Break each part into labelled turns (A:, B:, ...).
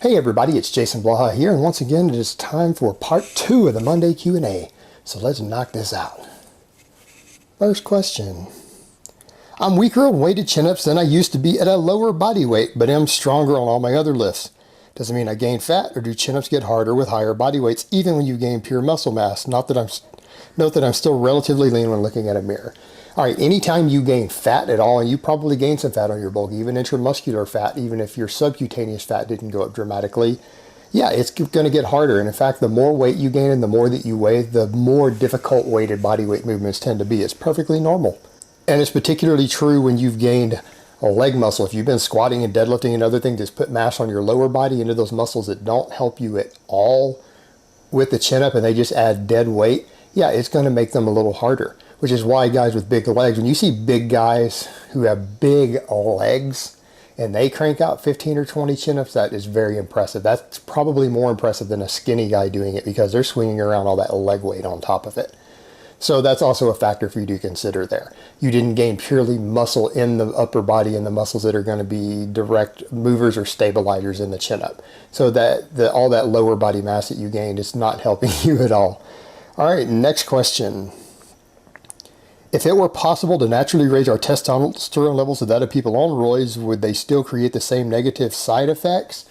A: Hey everybody, it's Jason Blaha here, and once again it is time for part 2 of the Monday Q&A. So let's knock this out. First question. I'm weaker on weighted chin-ups than I used to be at a lower body weight, but am stronger on all my other lifts. Does it mean I gain fat, or do chin-ups get harder with higher body weights even when you gain pure muscle mass? Note that I'm still relatively lean when looking at a mirror. Alright, anytime you gain fat at all, and you probably gain some fat on your bulk, even intramuscular fat, even if your subcutaneous fat didn't go up dramatically, yeah, it's going to get harder. And in fact, the more weight you gain and the more that you weigh, the more difficult weighted body weight movements tend to be. It's perfectly normal. And it's particularly true when you've gained a leg muscle. If you've been squatting and deadlifting and other things that's put mass on your lower body into those muscles that don't help you at all with the chin up and they just add dead weight, yeah, it's going to make them a little harder. Which is why guys with big legs, when you see big guys who have big legs and they crank out 15 or 20 chin-ups, that is very impressive. That's probably more impressive than a skinny guy doing it because they're swinging around all that leg weight on top of it. So that's also a factor for you to consider there. You didn't gain purely muscle in the upper body and the muscles that are going to be direct movers or stabilizers in the chin-up. So that all that lower body mass that you gained is not helping you at all. All right, next question. If it were possible to naturally raise our testosterone levels to that of people on roids, would they still create the same negative side effects?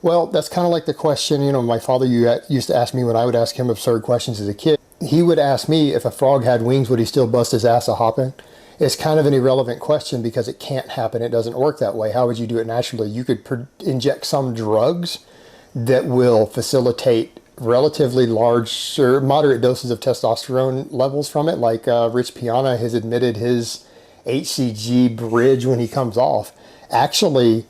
A: Well, that's kind of like the question, you know, my father used to ask me when I would ask him absurd questions as a kid. He would ask me if a frog had wings, would he still bust his ass a-hopping? It's kind of an irrelevant question because it can't happen. It doesn't work that way. How would you do it naturally? You could inject some drugs that will facilitate relatively large or moderate doses of testosterone levels from it, like Rich Piana has admitted his HCG bridge when he comes off actually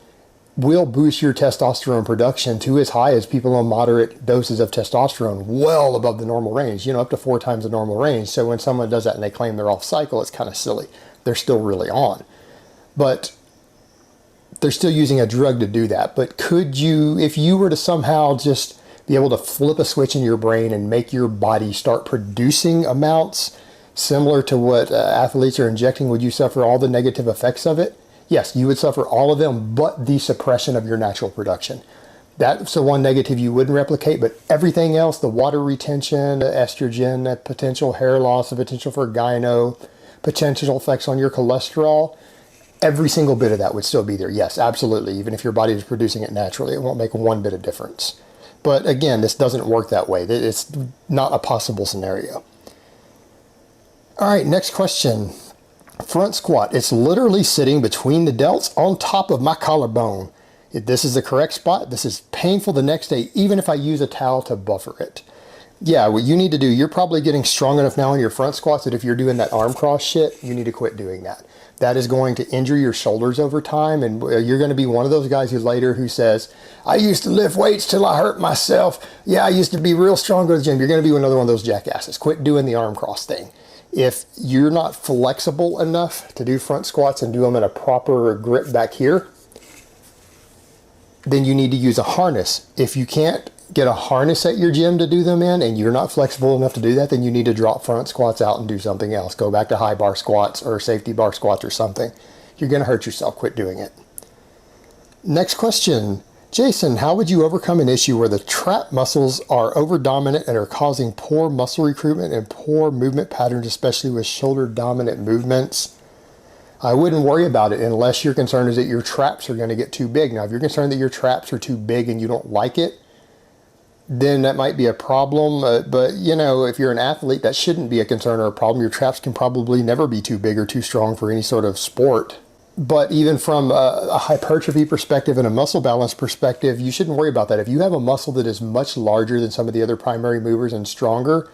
A: will boost your testosterone production to as high as people on moderate doses of testosterone, well above the normal range, you know, up to 4 times the normal range. So when someone does that and they claim they're off cycle, it's kind of silly. They're still really on, but they're still using a drug to do that. But could you, if you were to somehow just be able to flip a switch in your brain and make your body start producing amounts similar to what athletes are injecting, would you suffer all the negative effects of it? Yes, you would suffer all of them, but the suppression of your natural production. That's the one negative you wouldn't replicate, but everything else, the water retention, the estrogen, the potential hair loss, the potential for gyno, potential effects on your cholesterol, every single bit of that would still be there. Yes, absolutely. Even if your body is producing it naturally, it won't make one bit of difference. But again, this doesn't work that way. It's not a possible scenario. All right, next question. Front squat. It's literally sitting between the delts on top of my collarbone. If this is the correct spot, this is painful the next day, even if I use a towel to buffer it. Yeah, what you need to do, you're probably getting strong enough now in your front squats that if you're doing that arm cross shit, you need to quit doing that. That is going to injure your shoulders over time, and you're going to be one of those guys who says, I used to lift weights till I hurt myself. Yeah, I used to be real strong at the gym. You're going to be another one of those jackasses. Quit doing the arm cross thing. If you're not flexible enough to do front squats and do them in a proper grip back here, then you need to use a harness. If you can't get a harness at your gym to do them in and you're not flexible enough to do that, then you need to drop front squats out and do something else. Go back to high bar squats or safety bar squats or something. You're going to hurt yourself. Quit doing it. Next question. Jason, how would you overcome an issue where the trap muscles are over dominant and are causing poor muscle recruitment and poor movement patterns, especially with shoulder dominant movements? I wouldn't worry about it unless your concern is that your traps are going to get too big. Now, if you're concerned that your traps are too big and you don't like it, then that might be a problem. But, you know, if you're an athlete, that shouldn't be a concern or a problem. Your traps can probably never be too big or too strong for any sort of sport. But even from a hypertrophy perspective and a muscle balance perspective, you shouldn't worry about that. If you have a muscle that is much larger than some of the other primary movers and stronger,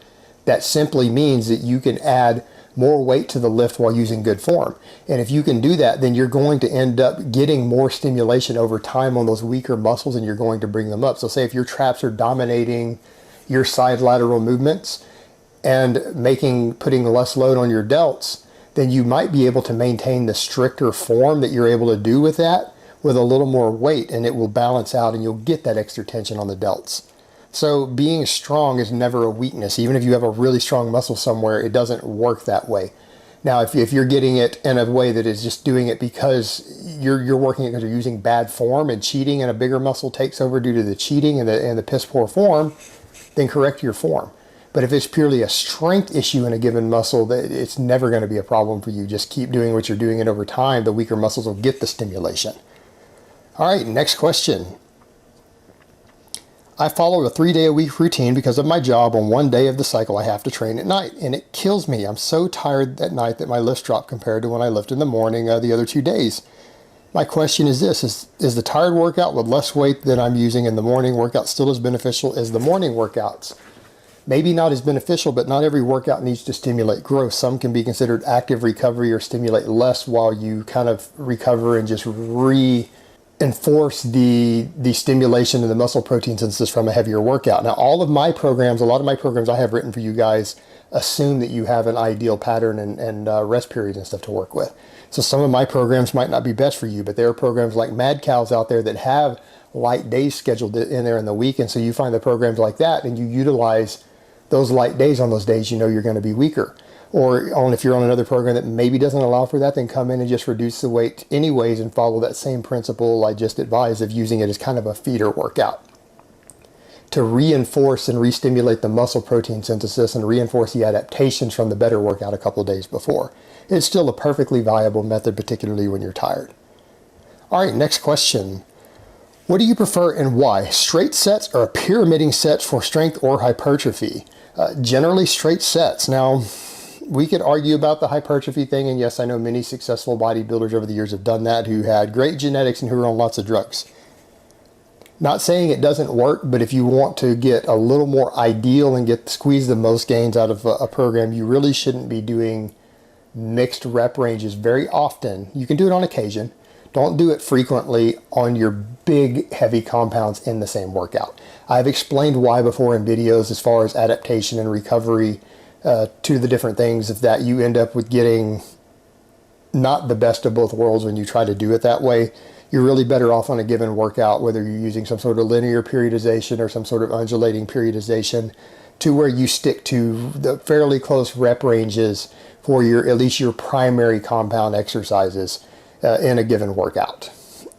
A: that simply means that you can add more weight to the lift while using good form. And if you can do that, then you're going to end up getting more stimulation over time on those weaker muscles and you're going to bring them up. So say if your traps are dominating your side lateral movements and putting less load on your delts, then you might be able to maintain the stricter form that you're able to do with that with a little more weight, and it will balance out and you'll get that extra tension on the delts. So being strong is never a weakness. Even if you have a really strong muscle somewhere, it doesn't work that way. Now, if you're getting it in a way that is just doing it because you're working it because you're using bad form and cheating, and a bigger muscle takes over due to the cheating and the piss poor form, then correct your form. But if it's purely a strength issue in a given muscle, it's never going to be a problem for you. Just keep doing what you're doing, and over time, the weaker muscles will get the stimulation. All right, next question. I follow a 3-day-a-week routine because of my job. On one day of the cycle, I have to train at night, and it kills me. I'm so tired at night that my lifts drop compared to when I lift in the morning the other 2 days. My question is this, is the tired workout with less weight than I'm using in the morning workout still as beneficial as the morning workouts? Maybe not as beneficial, but not every workout needs to stimulate growth. Some can be considered active recovery or stimulate less while you kind of recover and just reinforce the stimulation of the muscle protein synthesis from a heavier workout. Now, a lot of my programs I have written for you guys assume that you have an ideal pattern and rest periods and stuff to work with. So some of my programs might not be best for you, but there are programs like Mad Cows out there that have light days scheduled in there in the week. And so you find the programs like that and you utilize those light days on those days you know you're going to be weaker. Or if you're on another program that maybe doesn't allow for that, then come in and just reduce the weight anyways and follow that same principle I just advised of using it as kind of a feeder workout to reinforce and re-stimulate the muscle protein synthesis and reinforce the adaptations from the better workout a couple of days before. It's still a perfectly viable method, particularly when you're tired. All right, next question. What do you prefer and why? Straight sets or pyramiding sets for strength or hypertrophy? Generally straight sets. Now, we could argue about the hypertrophy thing, and yes, I know many successful bodybuilders over the years have done that who had great genetics and who are on lots of drugs. Not saying it doesn't work, but if you want to get a little more ideal and squeeze the most gains out of a program, you really shouldn't be doing mixed rep ranges very often. You can do it on occasion. Don't do it frequently on your big, heavy compounds in the same workout. I've explained why before in videos as far as adaptation and recovery to the different things of that you end up with getting not the best of both worlds when you try to do it that way. You're really better off on a given workout, whether you're using some sort of linear periodization or some sort of undulating periodization, to where you stick to the fairly close rep ranges for at least your primary compound exercises in a given workout.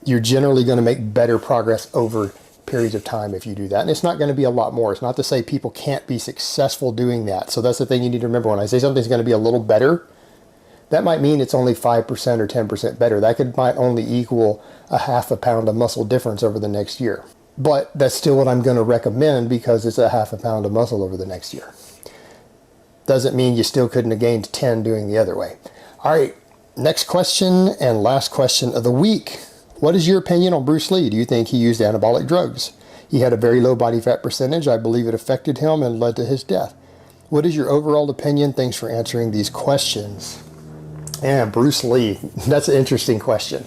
A: You're generally going to make better progress over periods of time if you do that. And it's not going to be a lot more. It's not to say people can't be successful doing that. So that's the thing you need to remember. When I say something's going to be a little better, that might mean it's only 5% or 10% better. That might only equal a half a pound of muscle difference over the next year. But that's still what I'm going to recommend because it's a half a pound of muscle over the next year. Doesn't mean you still couldn't have gained 10 doing the other way. All right, next question and last question of the week. What is your opinion on Bruce Lee? Do you think he used anabolic drugs? He had a very low body fat percentage. I believe it affected him and led to his death. What is your overall opinion? Thanks for answering these questions. And Bruce Lee, that's an interesting question.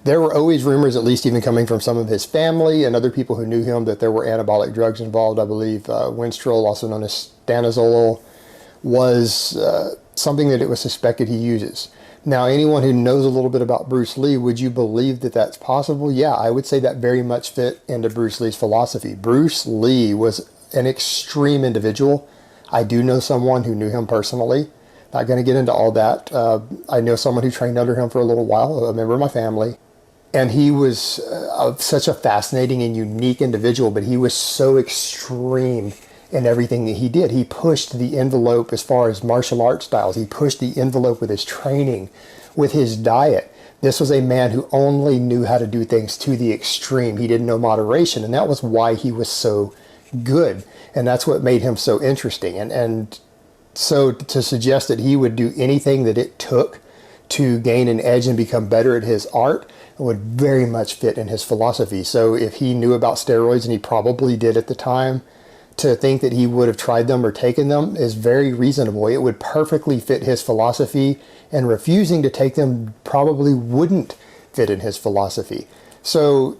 A: There were always rumors, at least even coming from some of his family and other people who knew him, that there were anabolic drugs involved. I believe Winstrol, also known as stanozolol, was something that it was suspected he uses. Now, anyone who knows a little bit about Bruce Lee, would you believe that that's possible? Yeah, I would say that very much fit into Bruce Lee's philosophy. Bruce Lee was an extreme individual. I do know someone who knew him personally. Not going to get into all that. I know someone who trained under him for a little while, a member of my family. And he was such a fascinating and unique individual, but he was so extreme in everything that he did. He pushed the envelope as far as martial arts styles. He pushed the envelope with his training, with his diet. This was a man who only knew how to do things to the extreme. He didn't know moderation, and that was why he was so good. And that's what made him so interesting. And so to suggest that he would do anything that it took to gain an edge and become better at his art would very much fit in his philosophy. So if he knew about steroids, and he probably did at the time, to think that he would have tried them or taken them is very reasonable. It would perfectly fit his philosophy, and refusing to take them probably wouldn't fit in his philosophy. So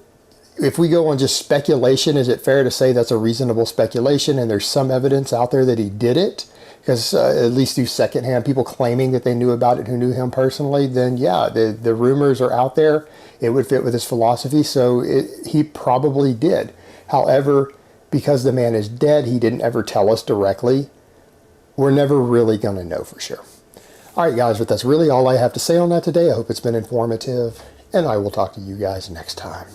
A: if we go on just speculation, is it fair to say that's a reasonable speculation and there's some evidence out there that he did it? Because at least through secondhand people claiming that they knew about it who knew him personally, then yeah, the rumors are out there. It would fit with his philosophy, so he probably did. However, because the man is dead, he didn't ever tell us directly. We're never really going to know for sure. All right, guys, but that's really all I have to say on that today. I hope it's been informative. and I will talk to you guys next time.